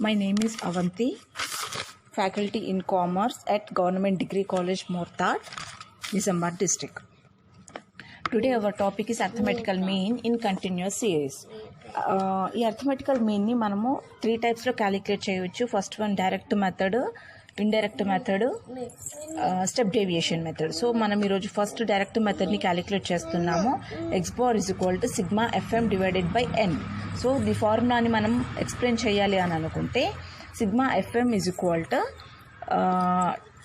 My name is Avanti, faculty in commerce at Government Degree College, Mortad, Nizamabad district. Today our topic is arithmetical mean in continuous series. ఈ arithmetical మీన్ని మనము 3 టైప్స్లో calculate చేయవచ్చు. First one direct method, indirect method, step deviation method. So మనం ఈరోజు first direct మెథడ్ని calculate చేస్తున్నాము. X bar is equal to sigma fm divided by n. So the ఫార్ములాని మనం ఎక్స్ప్లెయిన్ చేయాలి అని అనుకుంటే sigma fm is equal to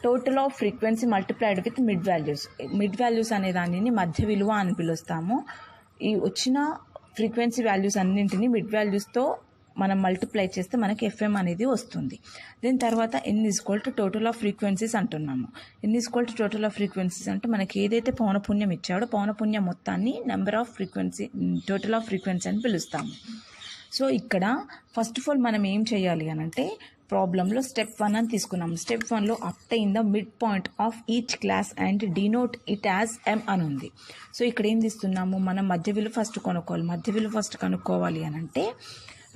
total of frequency multiplied with mid values. Mid values అనే దానిని మధ్య విలువ అని పిలుస్తాము. ఈ వచ్చిన ఫ్రీక్వెన్సీ వాల్యూస్ అన్నింటినీ మిడ్ వాల్యూస్తో మనం మల్టిప్లై చేస్తే మనకి ఎఫ్ఎం అనేది వస్తుంది. దీని తర్వాత n is equal to total of frequencies అంటున్నాము. N is equal to total of frequencies అంటే మనకి ఏదైతే పౌనపుణ్యం ఇచ్చాడో పౌనపుణ్యం మొత్తాన్ని number of frequency, total of frequency అని పిలుస్తాము. సో ఇక్కడ ఫస్ట్ ఆఫ్ ఆల్ మనం ఏం చేయాలి అని అంటే ప్రాబ్లంలో స్టెప్ 1 అని తీసుకున్నాము. స్టెప్ 1లో obtain the mid point of each class and denote it as m అని ఉంది. సో ఇక్కడ ఏం తీస్తున్నాము, మనం మధ్య విలువ ఫస్ట్ కనుక్కోవాలి. మధ్య విలువ ఫస్ట్ కనుక్కోవాలి అని అంటే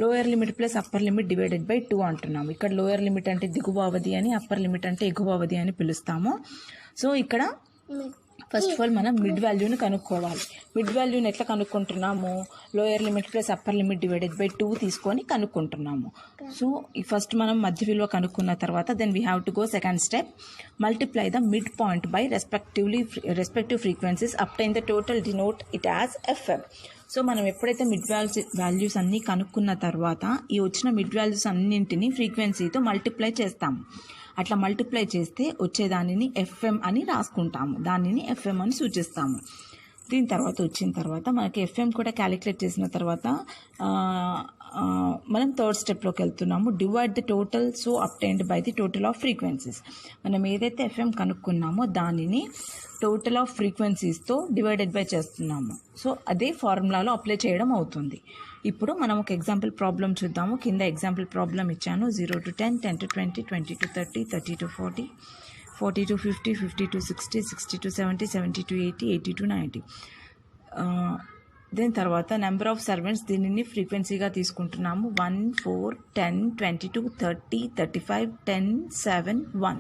lower limit plus upper limit divided by 2 అంటున్నాము. ఇక్కడ లోయర్ లిమిట్ అంటే దిగువ అవధి అని, అప్పర్ లిమిట్ అంటే ఎగువ అవధి అని పిలుస్తాము. సో ఇక్కడ ఫస్ట్ ఆఫ్ ఆల్ మనం మిడ్ వాల్యూని కనుక్కోవాలి. మిడ్ వాల్యూని ఎట్లా కనుక్కుంటున్నాము, lower limit plus upper limit divided by 2 తీసుకొని కనుక్కుంటున్నాము. సో ఈ ఫస్ట్ మనం మధ్య విలువ కనుక్కున్న తర్వాత then we have to go second step, multiply the mid point by respective frequencies obtain the total denote it as FM. So మనం ఎప్పుడైతే mid values అన్నీ కనుక్కున్న తర్వాత ఈ వచ్చిన మిడ్ వాల్యూస్ అన్నింటినీ ఫ్రీక్వెన్సీతో మల్టిప్లై చేస్తాము. అట్లా మల్టిప్లై చేస్తే వచ్చేదానిని ఎఫ్ఎం అని రాసుకుంటాము, దానిని ఎఫ్ఎం అని సూచిస్తాము. దీని తర్వాత వచ్చిన తర్వాత మనకి ఎఫ్ఎం కూడా క్యాలిక్యులేట్ చేసిన తర్వాత మనం థర్డ్ స్టెప్లోకి వెళ్తున్నాము. Divide the total so obtained by the total of frequencies. మనం ఏదైతే ఎఫ్ఎం కనుక్కున్నామో దానిని టోటల్ ఆఫ్ ఫ్రీక్వెన్సీస్తో డివైడెడ్ బై చేస్తున్నాము. సో అదే ఫార్ములాలో అప్లై చేయడం అవుతుంది. ఇప్పుడు మనం ఒక ఎగ్జాంపుల్ ప్రాబ్లం చూద్దాము. కింద ఎగ్జాంపుల్ ప్రాబ్లం ఇచ్చాను. 0 to 10, 10 to 20, 20 to 30, 30 to 40, 40 to 50, 50 to 60, 60 to 70, 70 to 80, 80 to 90. దీని తర్వాత నెంబర్ ఆఫ్ సర్వెంట్స్, దీనిని ఫ్రీక్వెన్సీగా తీసుకుంటున్నాము. 1, 4, 10, 22, 30, 35, 10, 7, 1.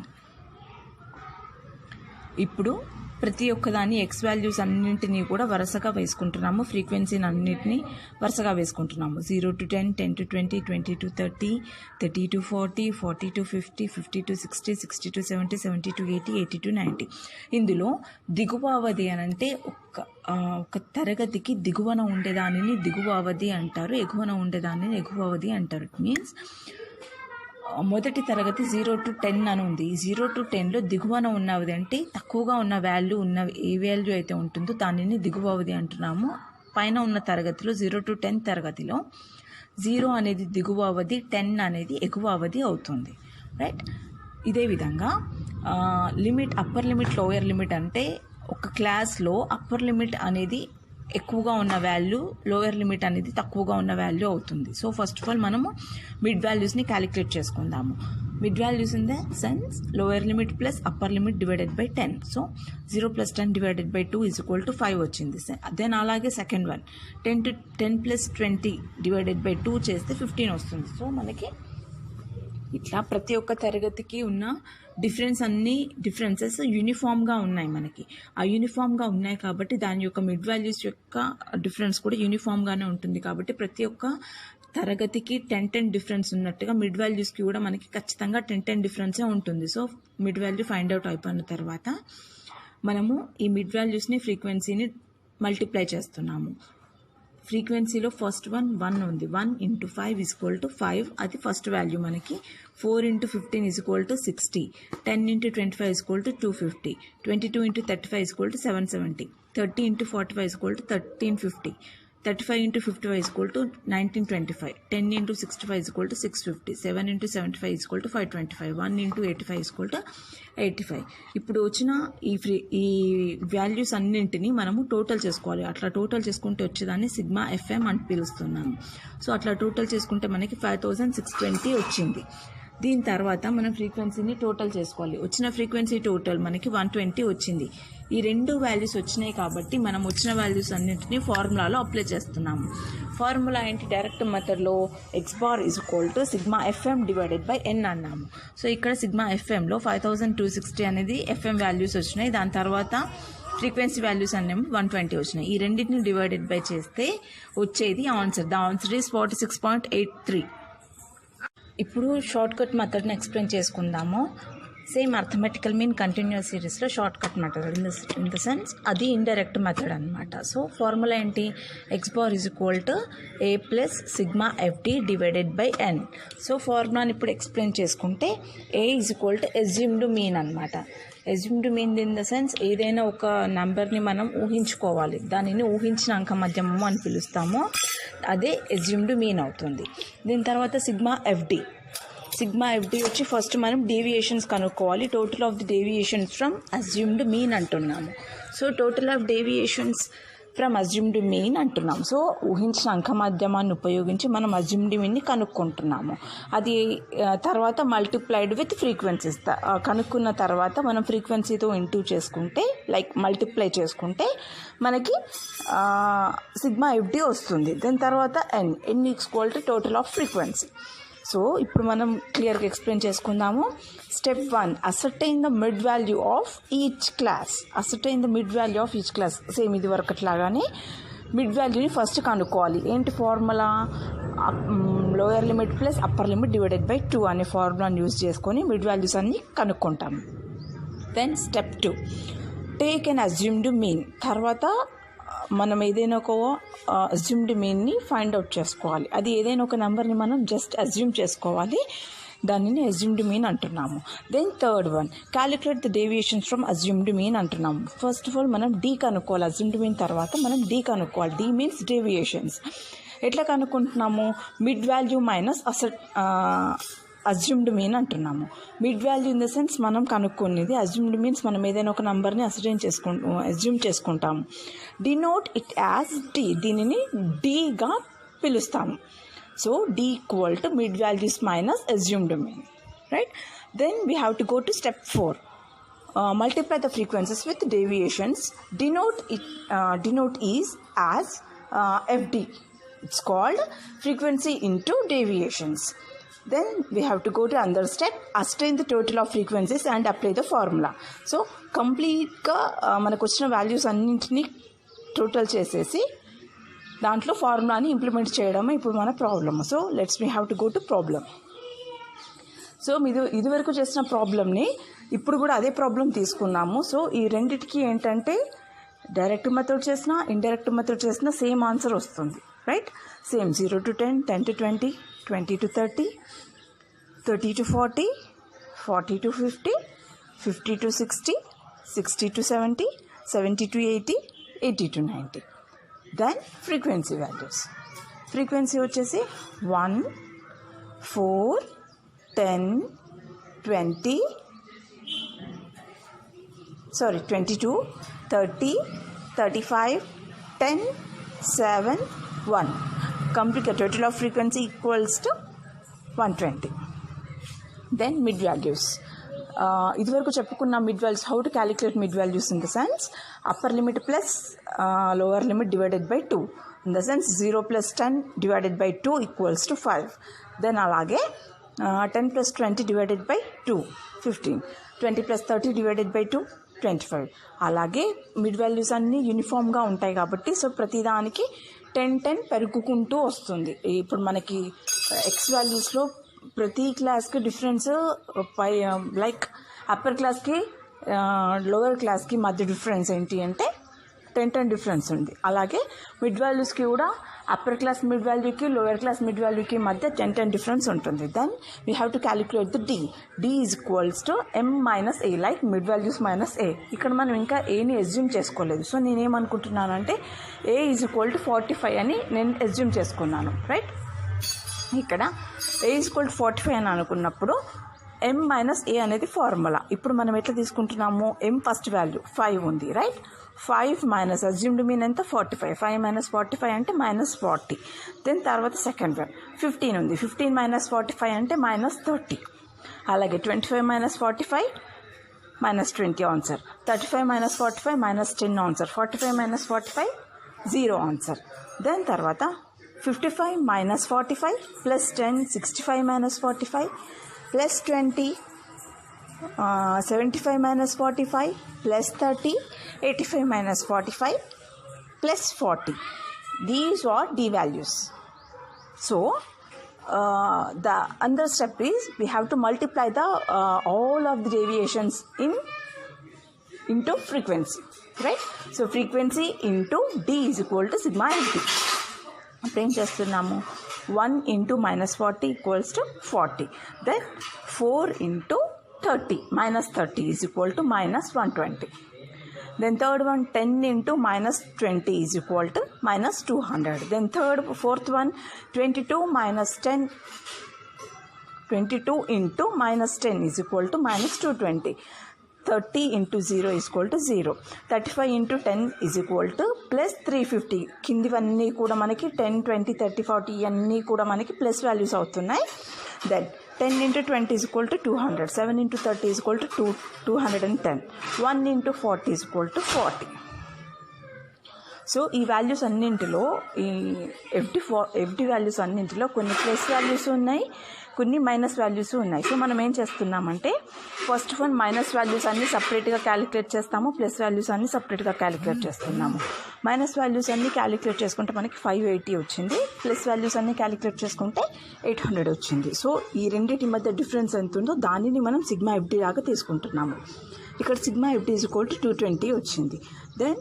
ఇప్పుడు ప్రతి ఒక్కదాన్ని ఎక్స్ వాల్యూస్ అన్నింటినీ కూడా వరుసగా వేసుకుంటున్నాము. ఫ్రీక్వెన్సీని అన్నింటినీ వరుసగా వేసుకుంటున్నాము. 0 to 10, 10 to 20, 20 to 30, 30 to 40, 40 to 50, 50 to 60, 60 to 70, 70 to 80, 80 to 90. ఇందులో దిగువ అవధి అని అంటే ఒక తరగతికి దిగువన ఉండేదానిని దిగువ అవధి అంటారు, ఎగువన ఉండేదానిని ఎగువ అవధి అంటారు. ఇట్ మీన్స్ మొదటి తరగతి 0 to 10 అని ఉంది. 0 to 10లో దిగువన ఉన్న అవధి అంటే తక్కువగా ఉన్న వాల్యూ ఉన్న ఏ వాల్యూ అయితే ఉంటుందో దానిని దిగువ అవధి అంటున్నాము. పైన ఉన్న తరగతిలో 0 to 10 తరగతిలో 0 అనేది దిగువ అవధి, 10 అనేది ఎగువ అవధి అవుతుంది. రైట్. ఇదే విధంగా limit, upper limit, lower limit అంటే ఒక క్లాస్లో అప్పర్ లిమిట్ అనేది ఎక్కువగా ఉన్న వాల్యూ, లోయర్ లిమిట్ అనేది తక్కువగా ఉన్న వాల్యూ అవుతుంది. సో ఫస్ట్ ఆఫ్ ఆల్ మనము మిడ్ వాల్యూస్ని క్యాలిక్యులేట్ చేసుకుందాము. Mid values in the sense lower limit plus upper limit divided by 10. So 0 plus 10 divided by 2 is equal to 5 వచ్చింది. దెన్ అలాగే second one 10 plus 20 divided by 2 చేస్తే 15 వస్తుంది. So మనకి ఇట్లా ప్రతి ఒక్క తరగతికి ఉన్న డిఫరెన్సెస్ యూనిఫామ్గా ఉన్నాయి. మనకి ఆ యూనిఫామ్గా ఉన్నాయి కాబట్టి దాని యొక్క మిడ్ వాల్యూస్ యొక్క డిఫరెన్స్ కూడా యూనిఫామ్గానే ఉంటుంది. కాబట్టి ప్రతి ఒక్క తరగతికి 10 డిఫరెన్స్ ఉన్నట్టుగా మిడ్ వాల్యూస్కి కూడా మనకి ఖచ్చితంగా 10 డిఫరెన్సే ఉంటుంది. So mid value find out అయిపోయిన తర్వాత మనము ఈ మిడ్ వాల్యూస్ని ఫ్రీక్వెన్సీని మల్టిప్లై చేస్తున్నాము. ఫ్రీక్వెన్సీలో ఫస్ట్ వన్ 1 ఉంది. 1 into 5 is equal to 5, అది ఫస్ట్ వాల్యూ మనకి. 4 into 15 is equal to 60, 10 into 25 is equal to 250, 22 into 35 is equal to 770, 30 into 45 is equal to 1350, 35 into 55 is equal to 1925, 10 into 65 is equal to 650, 7 into 75 is equal to 525, 1 into 85 is equal to 85. ఇప్పుడు వచ్చిన ఈ values అన్నింటినీ మనము total చేసుకోవాలి. అట్లా total చేసుకుంటే వచ్చేదాన్ని sigma FM అని పిలుస్తున్నాను. సో అట్లా టోటల్ చేసుకుంటే మనకి 5620 వచ్చింది. దీని తర్వాత మనం ఫ్రీక్వెన్సీని టోటల్ చేసుకోవాలి. వచ్చిన ఫ్రీక్వెన్సీ టోటల్ మనకి 120 వచ్చింది. ఈ రెండు వాల్యూస్ వచ్చినాయి కాబట్టి మనం వచ్చిన వాల్యూస్ అన్నింటినీ ఫార్ములాలో అప్లై చేస్తున్నాము. ఫార్ములా ఏంటి? డైరెక్ట్ మెథడ్లో x bar is equal to sigma fm divided by n అన్నాము. సో ఇక్కడ సిగ్మా ఎఫ్ఎంలో 5260 అనేది ఎఫ్ఎం వాల్యూస్ వచ్చినాయి. దాని తర్వాత ఫ్రీక్వెన్సీ వాల్యూస్ అనేవి 120 వచ్చినాయి. ఈ రెండింటిని డివైడెడ్ బై చేస్తే వచ్చేది ఆన్సర్. The answer is 46.83. ఇప్పుడు షార్ట్ కట్ మెథడ్ని ఎక్స్ప్లెయిన్ చేసుకుందాము. సేమ్ అర్థమెటికల్ మీన్ కంటిన్యూస్ సిరీస్లో short cut method in the sense అది ఇండైరెక్ట్ మెథడ్ అనమాట. సో ఫార్ములా ఏంటి? X bar is equal to a plus sigma fd divided by n. So ఫార్ములాని ఇప్పుడు explain చేసుకుంటే a is equal to assumed mean అనమాట. Assumed mean in the sense ఏదైనా ఒక నెంబర్ని మనం ఊహించుకోవాలి, దానిని ఊహించిన అంక మధ్యమము అని పిలుస్తాము, అదే అస్యూమ్డ్ మీన్ అవుతుంది. దీని తర్వాత సిగ్మా ఎఫ్డి వచ్చి ఫస్ట్ మనం డేవియేషన్స్ కనుక్కోవాలి. Total of the deviations from assumed mean అంటున్నాము. So total of deviations from assumed mean అంటున్నాము. సో ఊహించిన అంక మాధ్యమాన్ని ఉపయోగించి మనం అస్యూమ్డ్ మీన్ని కనుక్కుంటున్నాము. అది తర్వాత మల్టిప్లైడ్ విత్ ఫ్రీక్వెన్సీస్ కనుక్కున్న తర్వాత మనం ఫ్రీక్వెన్సీతో ఇంటూ చేసుకుంటే లైక్ మల్టిప్లై చేసుకుంటే మనకి సిగ్మా ఎఫ్డి వస్తుంది. దాని తర్వాత n equal to total of frequency. So ఇప్పుడు మనం క్లియర్గా ఎక్స్ప్లెయిన్ చేసుకుందాము. Step 1, ascertain the mid value of each class. Same ఇది వరకట్లాగానే మిడ్ వాల్యూని ఫస్ట్ కనుక్కోవాలి. ఏంటి formula? Lower limit plus upper limit divided by 2 అనే ఫార్ములాని యూజ్ చేసుకొని మిడ్ వాల్యూస్ అన్ని కనుక్కుంటాము. Then step 2, take an assumed mean. తర్వాత మనం ఏదైనా ఒక అస్యూమ్డ్ మీన్ని ఫైండ్ అవుట్ చేసుకోవాలి. అది ఏదైనా ఒక నెంబర్ని మనం జస్ట్ అస్యూమ్ చేసుకోవాలి, దానిని అస్యూమ్డ్ మీన్ అంటున్నాము. Then third one, calculate the deviations from assumed mean అంటున్నాము. ఫస్ట్ ఆఫ్ ఆల్ మనం డీ కనుక్కోవాలి. అస్యూమ్డ్ మీన్ తర్వాత మనం డీ కనుక్కోవాలి. D means deviations. ఎట్లా కనుక్కుంటున్నాము? Mid value minus assumed mean అంటున్నాము. Mid value in the sense మనం కనుక్కునేది, అస్యూమ్డ్ మీన్స్ మనం ఏదైనా ఒక నంబర్ని అస్యూమ్ చేసుకుంటాము. డినోట్ ఇట్ యాజ్ డి, దీనిని డీగా పిలుస్తాము. So D equal to mid values minus assumed mean, right? Then we have to go to step 4, multiply the frequencies with deviations. Denote is as FD. It's called frequency into deviations. Then we have to go to another step, ascertain the total of frequencies and apply the formula. So కంప్లీట్గా మనకు వచ్చిన values అన్నింటినీ total చేసేసి దాంట్లో ఫార్ములాని implement చేయడమే ఇప్పుడు మన problem. So we have to go to problem. So ఇదివరకు చేసిన ప్రాబ్లమ్ని ఇప్పుడు కూడా అదే ప్రాబ్లం తీసుకున్నాము. సో ఈ రెండిటికి ఏంటంటే డైరెక్ట్ మెథడ్ చేసినా ఇండైరెక్ట్ మెథడ్ చేసినా సేమ్ ఆన్సర్ వస్తుంది, right? Same 0 to 10, 10 to 20, 20 to 30, 30 to 40, 40 to 50, 50 to 60, 60 to 70, 70 to 80, 80 to 90. Then frequency values. Frequency వచ్చేసి 1, 4, 10, 22, 30, 35, 10, 7, 1. Complete total of frequency equals to 120. Then mid values. ఇదివరకు చెప్పుకున్న mid values. How to calculate mid values in the sense upper limit plus lower limit divided by 2. In the sense 0 + 10 divided by 2 equals to 5. Then అలాగే 10 + 20 divided by 2 15, 20 + 30 divided by 2 25. అలాగే mid values అన్నీ యూనిఫామ్గా ఉంటాయి కాబట్టి so ప్రతిదానికి 10 పెరుగుకుంటూ వస్తుంది. ఇప్పుడు మనకి X వాల్యూస్లో ప్రతి క్లాస్కి డిఫరెన్స్ లైక్ అప్పర్ క్లాస్కి లోవర్ క్లాస్కి మధ్య డిఫరెన్స్ ఏంటి అంటే 10 డిఫరెన్స్ ఉంది. అలాగే మిడ్ వాల్యూస్కి కూడా అప్పర్ క్లాస్ మిడ్ వాల్యూకి లోవర్ క్లాస్ మిడ్ వాల్యూకి మధ్య 10 డిఫరెన్స్ ఉంటుంది. Then we have to calculate the d. D is equals to m - a, like mid values minus a. ఇక్కడ మనం ఇంకా ఏని అస్యూమ్ చేసుకోలేదు. సో నేనేమనుకుంటున్నానంటే a ఈజ్ ఈక్వల్ టు 45 అని నేను అస్యూమ్ చేసుకున్నాను, రైట్? ఇక్కడ a ఈజ్ ఈక్వల్ టు 45 అని అనుకున్నప్పుడు m - a అనేది ఫార్ములా. ఇప్పుడు మనం ఎట్లా తీసుకుంటున్నాము? m ఫస్ట్ వాల్యూ 5 ఉంది, రైట్? 5 మైనస్ అజ్యూమ్డ్ మీన్ ఎంత 45. 5 - 45 అంటే -40. దెన్ తర్వాత సెకండ్ వన్ 15 ఉంది. 15 - 45 అంటే -30. అలాగే 25 minus 45 minus 20 answer. 35 minus 45 minus 10 answer. 45 minus 45 0 answer. Then తర్వాత 55 minus 45 plus 10 65 minus 45 plus 20 75 minus 45 plus 30 85 minus 45 plus 40. These are D values. So the another step is we have to multiply the all of the deviations into frequency, right? So frequency into D is equal to sigma FD. అప్పుడు ఏం చేస్తున్నాము, 1 into minus 40 equals to 40. Then 4 into 30 minus 30 is equal to minus 120. Then third one, 10 into minus 20 is equal to minus 200. Then fourth one, 22 minus 10, 22 into minus 10 is equal to minus 220. 30 into 0 is equal to 0. 35 into 10 is equal to plus 350. కిందివన్నీ కూడా మనకి 10, 20, 30, 40 అన్నీ కూడా మనకి plus values అవుతున్నాయి. Then 10 into 20 is equal to 200. 7 into 30 is equal to 210. 1 into 40 is equal to 40. So ఈ values అన్నింటిలో, ఈ FD values అన్నింటిలో కొన్ని ప్లస్ వాల్యూస్ ఉన్నాయి, కొన్ని మైనస్ వాల్యూస్ ఉన్నాయి. సో మనం ఏం చేస్తున్నామంటే first of all minus values అన్ని సపరేట్గా క్యాలిక్యులేట్ చేస్తాము, ప్లస్ వాల్యూస్ అన్ని సపరేట్గా క్యాలిక్యులేట్ చేస్తున్నాము. మైనస్ వాల్యూస్ అన్ని క్యాలిక్యులేట్ చేసుకుంటే మనకి 580 వచ్చింది, ప్లస్ వాల్యూస్ అన్ని క్యాలిక్యులేట్ చేసుకుంటే 800 వచ్చింది. సో ఈ రెండింటి మధ్య డిఫరెన్స్ ఎంత ఉందో దానిని మనం సిగ్మా ఎఫ్డి లాగా తీసుకుంటున్నాము. ఇక్కడ sigma fd is equal to 220 వచ్చింది. దెన్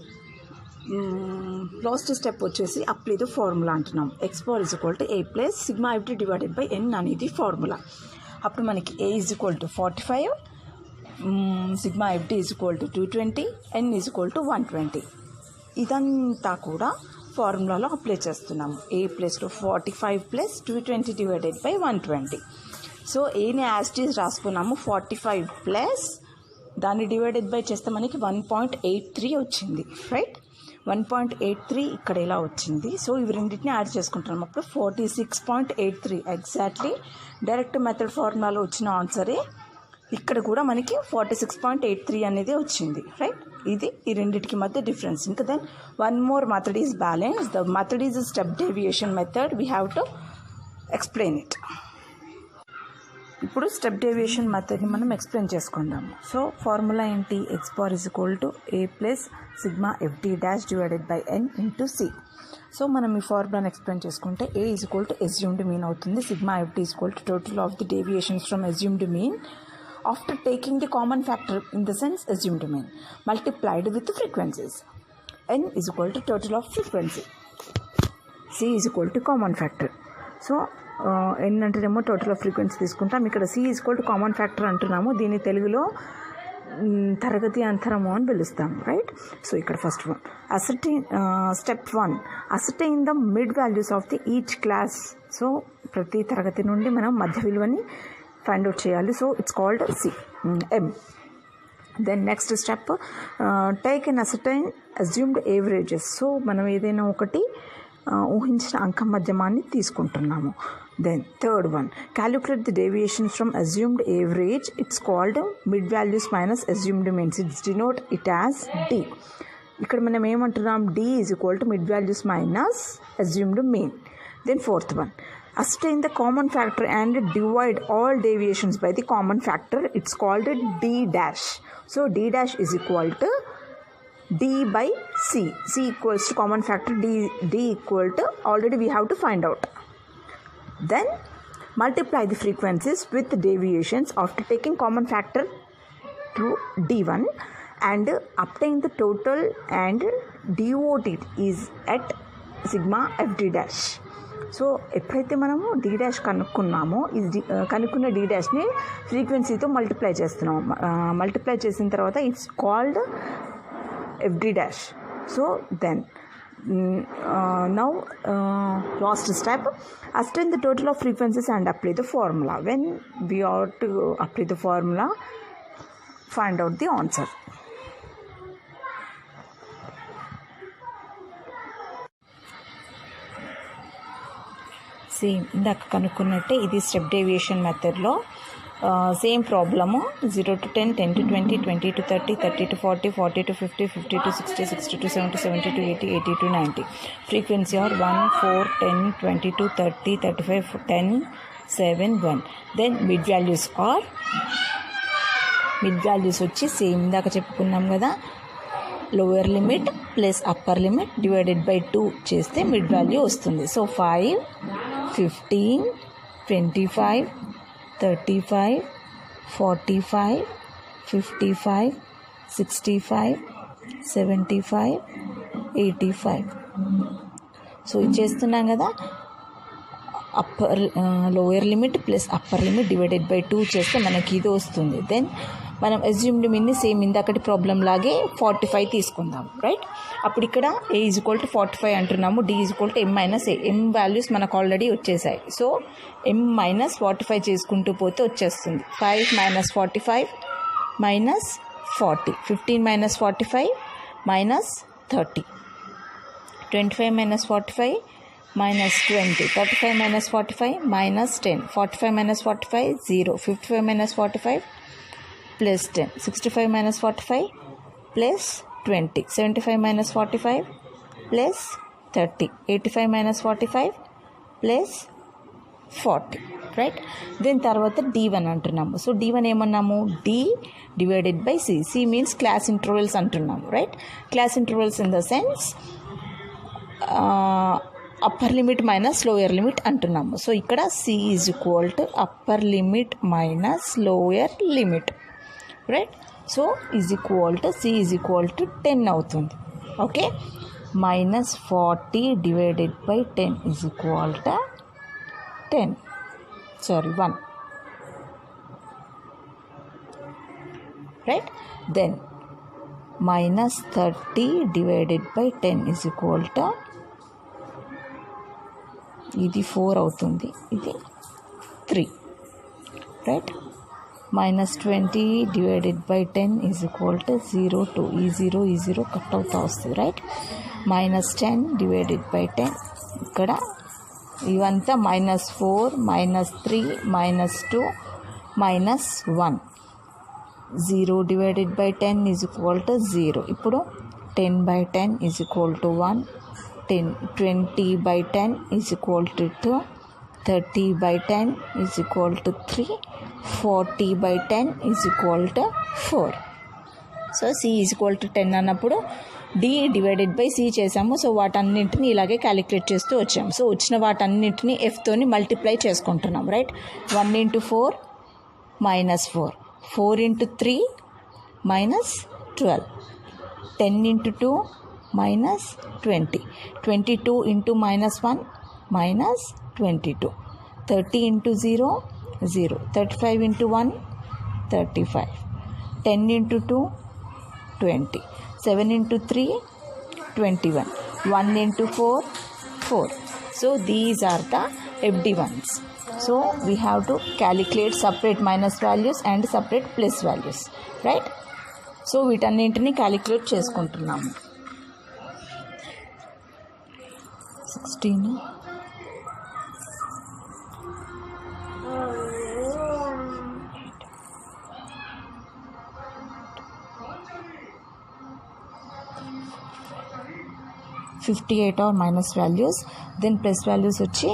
లాస్ట్ స్టెప్ వచ్చేసి అప్లై ద ఫార్ములా అంటున్నాం. X power is equal to a plus sigma fd divided by n అనేది ఫార్ములా. అప్పుడు మనకి a is equal to 45, sigma fd is equal to 220, n is equal to 120. ఇదంతా కూడా ఫార్ములాలో apply చేస్తున్నాము. ఏ ప్లస్లో 45 plus 220 divided by 120. So ఏని యాస్టీస్ రాసుకున్నాము, 45 plus దాన్ని divided by చేస్తే మనకి 1.83 వచ్చింది, రైట్? 1.83 ఇక్కడ ఇలా వచ్చింది. సో ఇవి రెండింటిని యాడ్ చేసుకుంటున్నాం. అప్పుడు 46.83 ఎగ్జాక్ట్లీ డైరెక్ట్ మెథడ్ ఫార్ములాలో వచ్చిన ఆన్సరే ఇక్కడ కూడా మనకి 46.83 అనేది వచ్చింది, రైట్? ఇది ఈ రెండింటికి మధ్య డిఫరెన్స్. ఇంకా then one more method is balance. The method is step deviation method. We have to explain it. ఇప్పుడు స్టెప్ డేవియేషన్ మెథడ్ని మనం ఎక్స్ప్లెయిన్ చేసుకుందాము. సో ఫార్ములా ఏంటి? X power is equal to a plus sigma fd dash divided by n into c. So మనం ఈ ఫార్ములాని explain చేసుకుంటే a is equal to assumed mean అవుతుంది. Sigma fd is equal to total of the deviations from assumed mean after taking the common factor, in the sense assumed mean, multiplied with the frequencies. N is equal to total of frequency. C is equal to common factor. So n అంటేనేమో total of frequency తీసుకుంటాం. ఇక్కడ C is equal to common factor అంటున్నాము. దీన్ని తెలుగులో తరగతి అంతరము అని పిలుస్తాం, రైట్? సో ఇక్కడ first one step 1 ascertain the mid values of the each class. So ప్రతి తరగతి నుండి మనం మధ్య విలువని ఫైండ్ అవుట్ చేయాలి. So it's called M. Then next step take and ascertain assumed averages. So మనం ఏదైనా ఒకటి ఊహించిన అంక మధ్యమాన్ని తీసుకుంటున్నాము. Then third one calculate the deviations from assumed average. It's called mid values minus assumed means. It's denote it as D. ఇక్కడ మనం ఏమంటున్నాం? D is equal to mid values minus assumed mean. Then fourth one ascertain the common factor and divide all deviations by the common factor. It's called D dash. So D dash is equal to D by C. C equals to common factor, D equal to, already we have to find out. Then multiply the frequencies with the deviations after taking common factor through D1 and obtain the total and dot it is at sigma FD dash. So ఎప్పుడైతే మనము D dash కనుక్కున్నామో కనుక్కున్న D డాష్ని ఫ్రీక్వెన్సీతో multiply చేస్తున్నాము. Multiply చేసిన తర్వాత it's called FD dash. So then now last step ascertain the total of frequencies and apply the formula. When we are to apply the formula, find out the answer. Same ఇందాక కనుక్కున్నట్టే ఇది step deviation మెథడ్లో Same problem, 0 to 10, 10 to 20, 20 to 30, 30 to 40, 40 to 50, 50 to 60, 60 to 70, 70 to 80, 80 to 90. Frequency are 1, 4, 10, 22, 30, 35, 10, 7, 1. Then mid values వచ్చి same దాకా చెప్పుకున్నాం కదా, lower limit plus upper limit divided by 2 చేస్తే mid value వస్తుంది. So 5, 15, 25, 35, 45, 55, 65, 75, 85. So ఇది చేస్తున్నాం కదా, lower limit plus upper limit divided by 2 చేస్తే మనకి ఇది వస్తుంది. దెన్ మనం అజ్యూమ్డ్ మీన్ని సేమ్ ఇందాకటి ప్రాబ్లం లాగే 45 తీసుకుందాం, రైట్. అప్పుడు ఇక్కడ a = 45 అంటున్నాము, d = m - a. m values మనకు ఆల్రెడీ వచ్చేసాయి. సో m - 45 చేసుకుంటూ పోతే వచ్చేస్తుంది. 5 - 45 - 40, 15 - 45 - 30, 25 - 45 - 20, 35 - 45 - 10, 45 - 45 0, 55 - 45 plus 10, 65 - 45 plus 20, 75 - 45 plus 30, 85 - 45 plus 40, right. దీని తర్వాత D1 అంటున్నాము. సో D1 ఏమన్నాము, D divided by C. C means class intervals అంటున్నాము, right. Class intervals in the sense upper limit minus lower limit అంటున్నాము. సో ఇక్కడ C = upper limit minus lower limit, right. So C = 10 అవుతుంది. Okay, -40 divided by 10 = 10, sorry 1, right. Then -30 divided by 10 = ఇది 4 అవుతుంది, ఇది 3, right. -20 divided by 10 = 0, 2, ఈ 0 cut అవుతా వస్తుంది, right. -10 divided by 10, ఇక్కడ ఇవంతా -4, -3, -2, -1, 0 డివైడెడ్ బై 10 = 0. ఇప్పుడు 10 by 10 = 1, 20 by 10 = 2, 30 by 10 = 3, 40 by 10 = 4. So C = 10 అన్నప్పుడు D డివైడెడ్ బై C చేసాము. సో వాటన్నింటిని ఇలాగే క్యాలిక్యులేట్ చేస్తూ వచ్చాము. సో వచ్చిన వాటన్నింటిని Fతోని మల్టిప్లై చేసుకుంటున్నాం, right. 1 × 4 -4, 4 × 3 -12, 10 × 2 -20, 22 × -1 -22, 30 × 0 0, 35 × 1 35, 10 × 2 20, 7 × 3 21, 1 × 4 4. So these are the FD1s. So we have to calculate separate minus values and separate plus values, right. So వీటన్నింటినీ calculate చేసుకుంటున్నాము. 16 58 are minus values, then plus values వచ్చి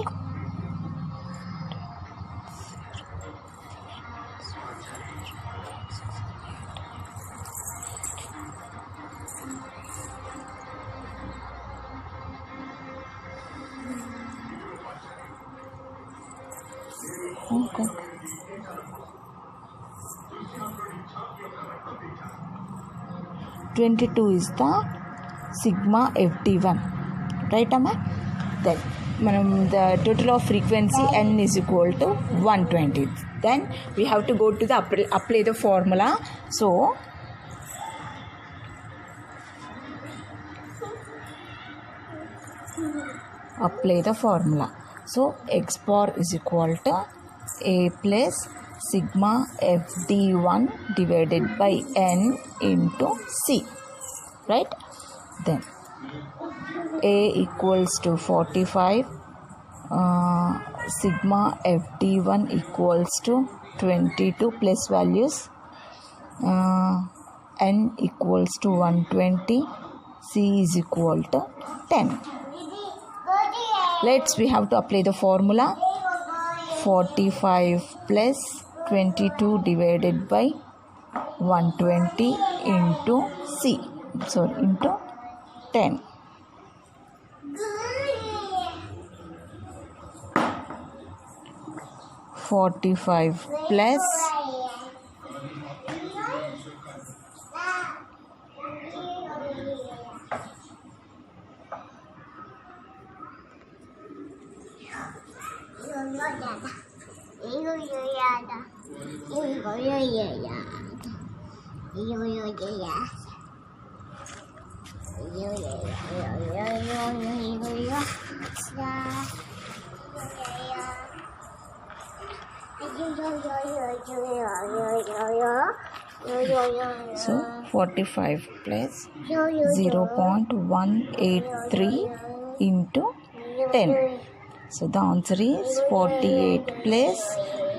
okay. 22 is the sigma FD1, right amma. Then manam the total of frequency n is equal to 120. Then we have to go to the apply the formula. So apply the formula. So x bar is equal to a plus sigma FD1 divided by n into c, right. Then a equals to 45, sigma FD1 equals to 22 plus values n equals to 120, c is equal to 10. We have to apply the formula. 45 plus 22 divided by 120 into into 10. Forty-five plus 45 plus 0.183 into 10. So the answer is 48 plus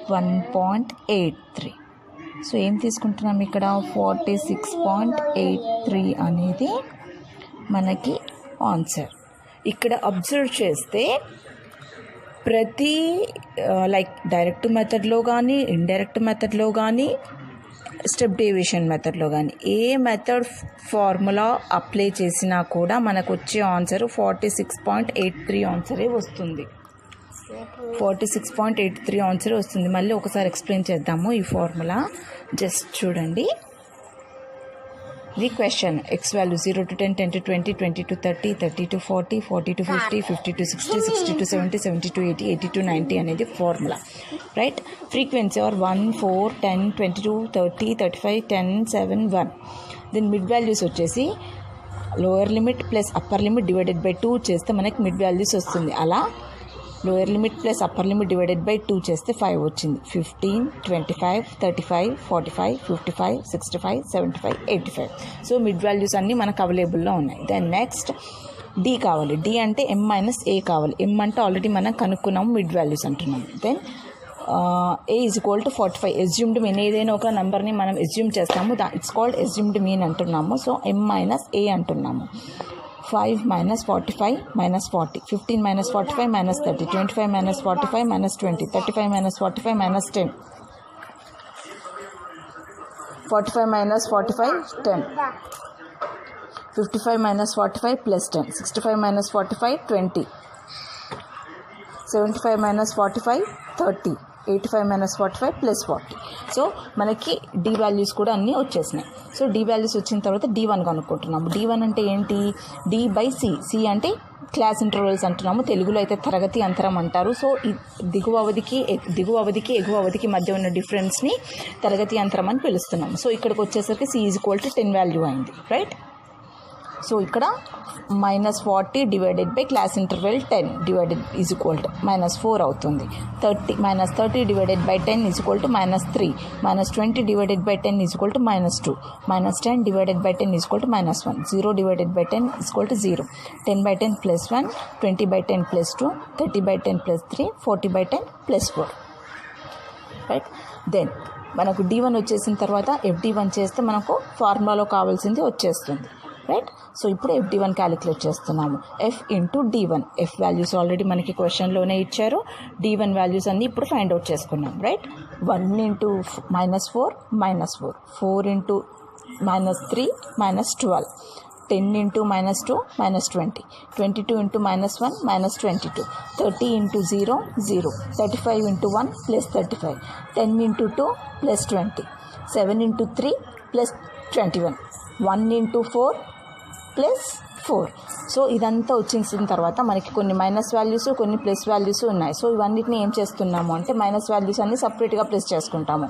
1.83. So ఏం తీసుకుంటున్నాం ఇక్కడ 46.83 అనేది మనకి answer. ఇక్కడ observe చేస్తే ప్రతి direct మెథడ్లో కానీ ఇండైరెక్ట్ మెథడ్లో కానీ స్టెప్ డేవియేషన్ మెథడ్లో కానీ ఏ మెథడ్ ఫార్ములా అప్లై చేసినా కూడా మనకు వచ్చే ఆన్సర్ 46.83 ఆన్సరే వస్తుంది. 46.83 ఆన్సర్ వస్తుంది. మళ్ళీ ఒకసారి ఎక్స్ప్లెయిన్ చేద్దాము ఈ ఫార్ములా. జస్ట్ చూడండి. The question: x value 0 to 10, 10 to 20, 20 to 30, 30 to 40, 40 to 50, 50 to 60, 60 to 70, 70 to 80, 80 to 90 అనేది ఫార్ములా, రైట్. Frequency or 1, 4, 10, 22, 30, 35, 10, 7, 1. దీని మిడ్ వాల్యూస్ వచ్చేసి lower limit plus upper limit divided by 2 చేస్తే మనకి మిడ్ వాల్యూస్ వస్తుంది. అలా lower limit plus upper limit divided by 2 చేస్తే 5 వచ్చింది. 15, 25, 35, 45, 55, 65, 75, 85. So mid values అన్నీ మనకు అవైలబుల్లో ఉన్నాయి. దెన్ నెక్స్ట్ డి కావాలి. డి అంటే m మైనస్ ఏ కావాలి. m అంటే ఆల్రెడీ మనం కనుక్కున్నాము, మిడ్ వాల్యూస్ అంటున్నాము. Then A is equal to 45. Assumed mean, ఏదైనా ఒక నెంబర్ని మనం ఎస్యూమ్ చేస్తాము, ఇట్స్ కాల్డ్ ఎస్యూమ్డ్ మీన్ అంటున్నాము. సో m మైనస్ ఏ అంటున్నాము. 5 minus 45 minus 40, 15 minus 45 minus 30, 25 minus 45 minus 20, 35 minus 45 minus 10, 45 minus 45 10, 55 minus 45 plus 10, 65 minus 45 20, 75 minus 45 30, 85 minus 45 plus 40. So మనకి D values కూడా అన్నీ వచ్చేసినాయి. సో డి వాల్యూస్ వచ్చిన తర్వాత D1 కనుక్కుంటున్నాము. D1 అంటే ఏంటి? D by C. సి అంటే క్లాస్ ఇంటర్వెల్స్ అంటున్నాము, తెలుగులో అయితే తరగతి అంతరం అంటారు. సో దిగువ అవధికి ఎగువ అవధికి మధ్య ఉన్న డిఫరెన్స్ని తరగతి అంతరం అని పిలుస్తున్నాము. సో ఇక్కడికి వచ్చేసరికి C is equal to 10 value అయింది, రైట్. సో ఇక్కడ -40 divided by class interval 10 divided is equal to -4 అవుతుంది. 30 divided by 10 is equal to -3, -20 divided by 10 is equal to -2, -10 divided by 10 is equal to -1, 0 divided by 10 is equal to 0, 10 by 10 plus 1, 20 by 10 plus 2, 30 by 10 plus 3, 40 by 10 plus 4, right. Then మనకు D1 వచ్చేసిన తర్వాత FD1 చేస్తే మనకు ఫార్ములాలో కావాల్సింది వచ్చేస్తుంది, right. So ఇప్పుడు FD1 calculate చేస్తున్నాము. F into D1. F values already మనకి క్వశ్చన్లోనే ఇచ్చారు. D1 వాల్యూస్ అన్నీ ఇప్పుడు ఫైండ్ అవుట్ చేసుకున్నాం, right. 1 into -4 -4, 4 into -3 -12, 10 into -2 -20, 22 into -1 -22, 30 into 0 0, 35 into 1 plus 35, 10 into 2 plus 20, 7 into 3 plus 21, 1 into 4 plus 4. So ఇదంతా వచ్చేసిన తర్వాత మనకి కొన్ని మైనస్ వాల్యూస్, కొన్ని ప్లస్ వాల్యూస్ ఉన్నాయి. సో ఇవన్నిటిని ఏం చేస్తున్నాము అంటే మైనస్ వాల్యూస్ అన్నీ సపరేట్గా ప్లస్ చేసుకుంటాము.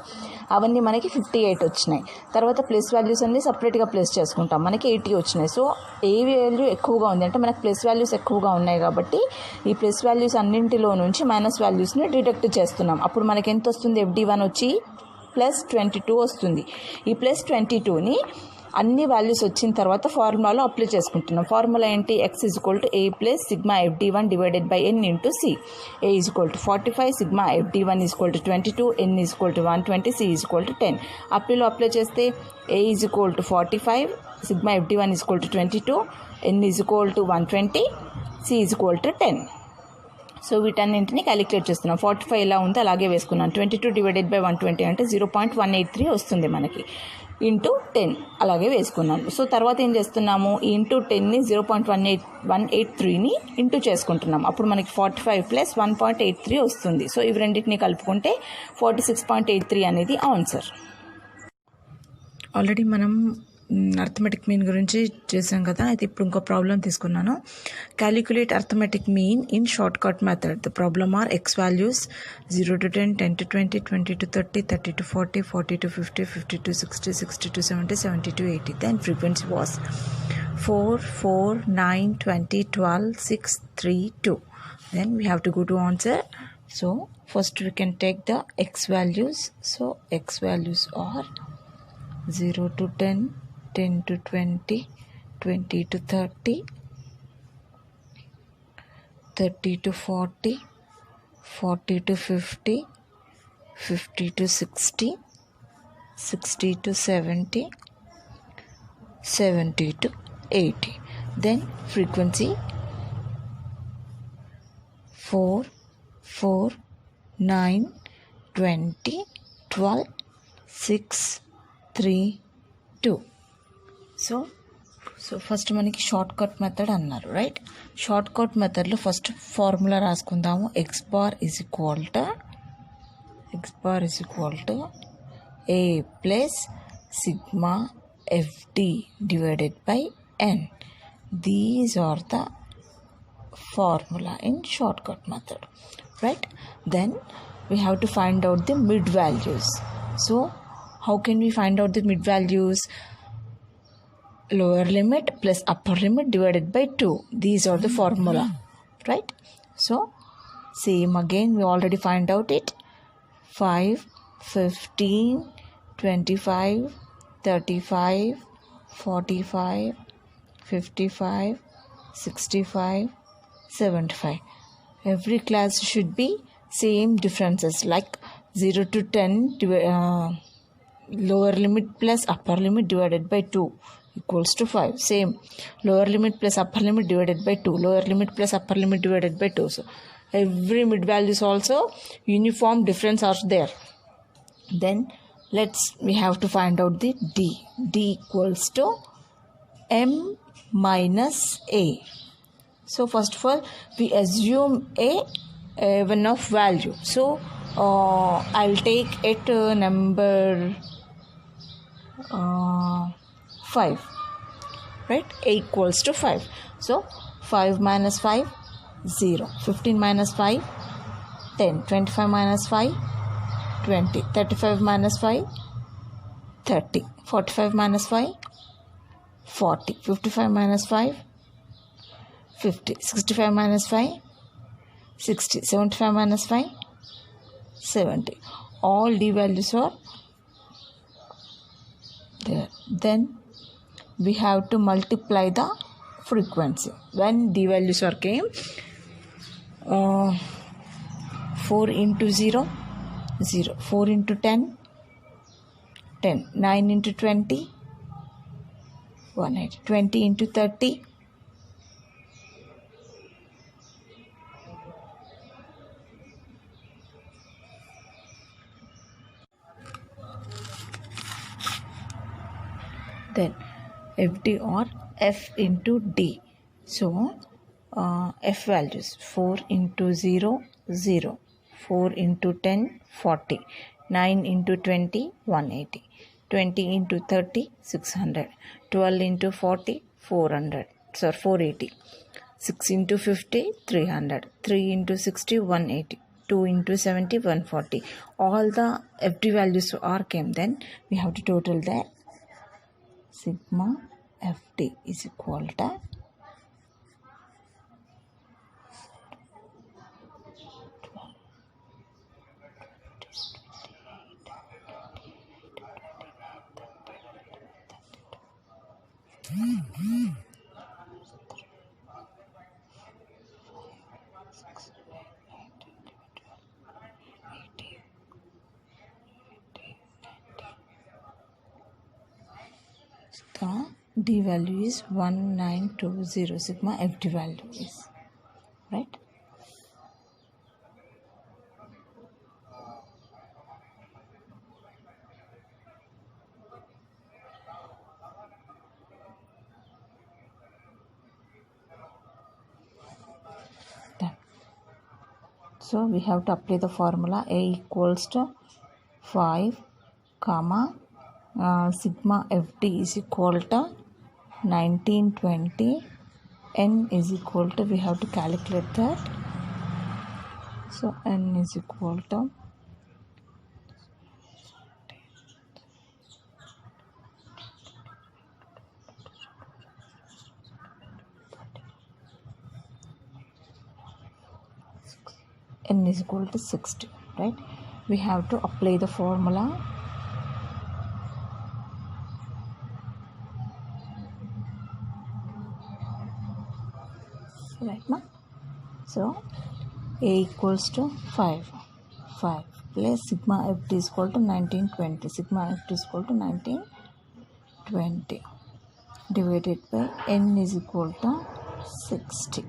అవన్నీ మనకి 58 వచ్చినాయి. తర్వాత ప్లస్ వాల్యూస్ అన్నీ సపరేట్గా ప్లస్ చేసుకుంటాం, మనకి 80 వచ్చినాయి. సో ఏ వాల్యూ ఎక్కువగా ఉంది అంటే మనకి ప్లస్ వాల్యూస్ ఎక్కువగా ఉన్నాయి కాబట్టి ఈ ప్లస్ వాల్యూస్ అన్నింటిలో నుంచి మైనస్ వాల్యూస్ని డిడక్ట్ చేస్తున్నాం. అప్పుడు మనకి ఎంత వస్తుంది? FD1 వచ్చి +22 వస్తుంది. ఈ +22ని అన్ని వాల్యూస్ వచ్చిన తర్వాత ఫార్ములాలో అప్లై చేసుకుంటున్నాం. ఫార్ములా ఏంటి? x = a plus sigma fd1 divided by n into c. a = 45, sigma fd1 = 22, n = 120, c = 10. Apply చేస్తే a = 45, sigma fd1 = 22, n = 120, c = 10. So వీటన్నింటిని క్యాలిక్యులేట్ చేస్తున్నాం. 45 ఇలా ఉంది, అలాగే వేసుకున్నాను. 22 డివైడెడ్ బై 120 అంటే 0.183 వస్తుంది మనకి. ఇంటూ 10 అలాగే వేసుకున్నాను. సో తర్వాత ఏం చేస్తున్నాము? ఈ ఇంటూ 10ని 0.183ని ఇంటూ చేసుకుంటున్నాం. అప్పుడు మనకి 45 ప్లస్ 1.83 వస్తుంది. సో ఇవి రెండింటిని కలుపుకుంటే 46.83 అనేది ఆన్సర్. ఆల్రెడీ మనం అర్థమెటిక్ మీన్ గురించి చేసాం కదా. అయితే ఇప్పుడు ఇంకో ప్రాబ్లం తీసుకున్నాను. Calculate arithmetic mean in short cut method. The problem or X values 0 to 10, 10 to 20, 20 to 30, 30 to 40, 40 to 50, 50 to 60, 60 to 70, 70 to 80. Then frequency was 4, 4, 9, 20, 12, 6, 3, 2. Then we have to go to answer. So first we can take the x values. So x values are 0 to 10, 10 to 20, 20 to 30, 30 to 40, 40 to 50, 50 to 60, 60 to 70, 70 to 80. Then frequency 4, 4, 9, 20, 12, 6, 3, 2. So first మనకి short cut method అన్నారు, right? Short cut మెథడ్లో first formula రాసుకుందాము. X bar is equal to a plus sigma fd divided by n. These are the formula in short cut method, right? Then we have to find out the mid values. So how can we find out the mid values? Lower limit plus upper limit divided by 2. These are the formula, right? So same again, we already find out it. 5, 15, 25, 35, 45, 55, 65, 75. Every class should be same differences, like 0 to 10 lower limit plus upper limit divided by 2 equals to 5. Same, lower limit plus upper limit divided by 2, lower limit plus upper limit divided by 2. So every mid values also uniform difference are there. Then we have to find out the d. D equals to m minus a. So first of all we assume a one of value. So I'll take it number 5, right? A equals to 5. So 5 minus 5, 0. 15 minus 5, 10. 25 minus 5, 20. 35 minus 5, 30. 45 minus 5, 40. 55 minus 5, 50. 65 minus 5, 60. 75 minus 5, 70. All d values are there. Then we have to multiply the frequency. When d values are came, 4 into 0, 0. 4 into 10, 10. 9 into 20, 180. 20 into 30, 180. Then FD or F into D. So F values 4 into 0, 0. 4 into 10, 40. 9 into 20, 180. 20 into 30, 600. 12 into 40, 400. 480. 6 into 50, 300. 3 into 60, 180. 2 into 70, 140. All the FD values are came. Then we have to total that. Sigma FD is equal to The D value is 1920. Sigma FD value is, right? Done. So we have to apply the formula. A equals to 5 comma sigma FD is equal to 1920. N is equal to, we have to calculate that. So N is equal to N is equal to 60, right? We have to apply the formula. Right, ma? So A equals to 5 plus sigma FD is equal to 1920. Sigma FD is equal to 1920 divided by N is equal to 60.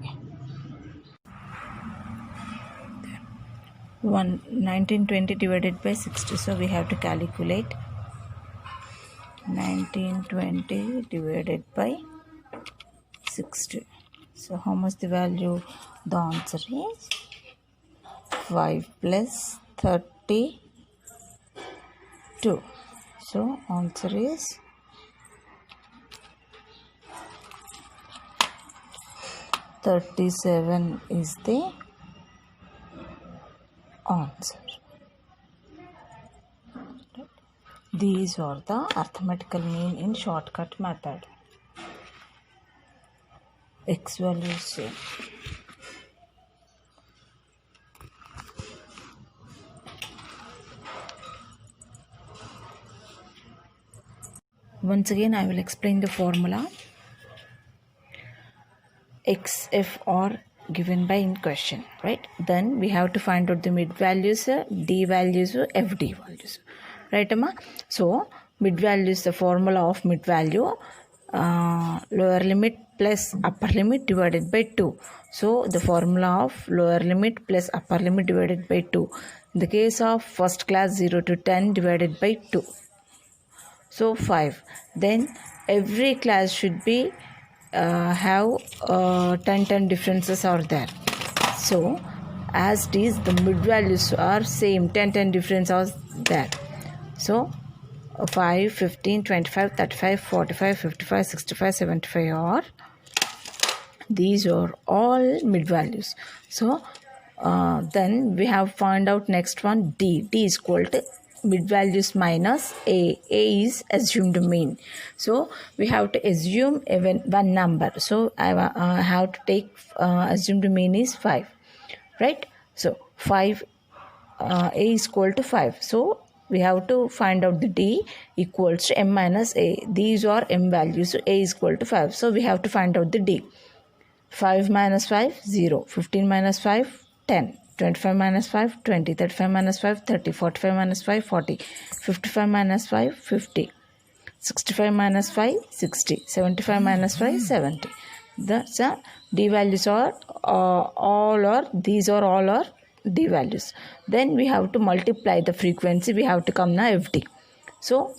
1920 divided by 60. So we have to calculate 1920 divided by 60. So how much the value? The answer is 5 plus 32. So answer is 37 is the answer. These are the arithmetical mean in shortcut method. X values. Once again, I will explain the formula. X, F are given by in question, right? Then we have to find out the mid values, D values, FD values, right, Amma? So mid value is the formula of mid value, lower limit plus upper limit divided by 2. So the formula of lower limit plus upper limit divided by 2. In the case of first class, 0 to 10 divided by 2. So 5. Then every class should be have 10 differences are there. So as it is, the mid values are same, 10 difference are there. So 5, 15, 25, 35, 45, 55, 65, 75 are, these are all mid values. So then we have found out next one, D. D is equal to mid values minus A. A is assumed mean. So we have to assume one number. So I have to take assumed mean is 5, right? So 5, A is equal to 5. So we have to find out the D equals to M minus A. These are M values. So A is equal to 5. So we have to find out the D. 5 minus 5, 0. 15 minus 5, 10. 25 minus 5, 20. 35 minus 5, 30. 45 minus 5, 40. 55 minus 5, 50. 65 minus 5, 60. 75 minus 5, 70. The D values are these are all are D values. Then we have to multiply the frequency. We have to come now FD. So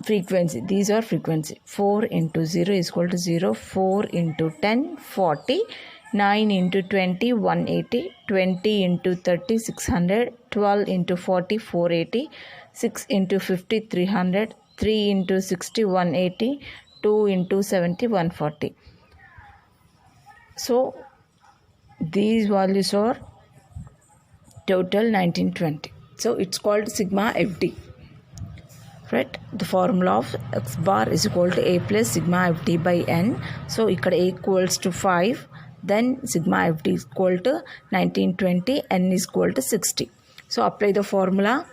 frequency, these are frequency. 4 into 0 is equal to 0. 4 into 10, 40. 9 into 20, 180. 20 into 30, 600. 12 into 40, 480. 6 into 50, 300. 3 into 60, 180. 2 into 70, 140. So these values are total 1920. So it's called sigma FD. Right? The formula of X bar is equal to A plus sigma FD by N. So ikkada A equals to 5. Then sigma FD is equal to 1920. N is equal to 60. So apply the formula.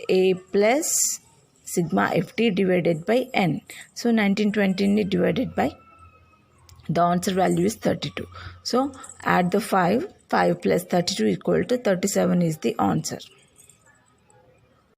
A plus sigma ft divided by n. So 1920 divided by, the answer value is 32. So add the 5 plus 32 equal to 37 is the answer.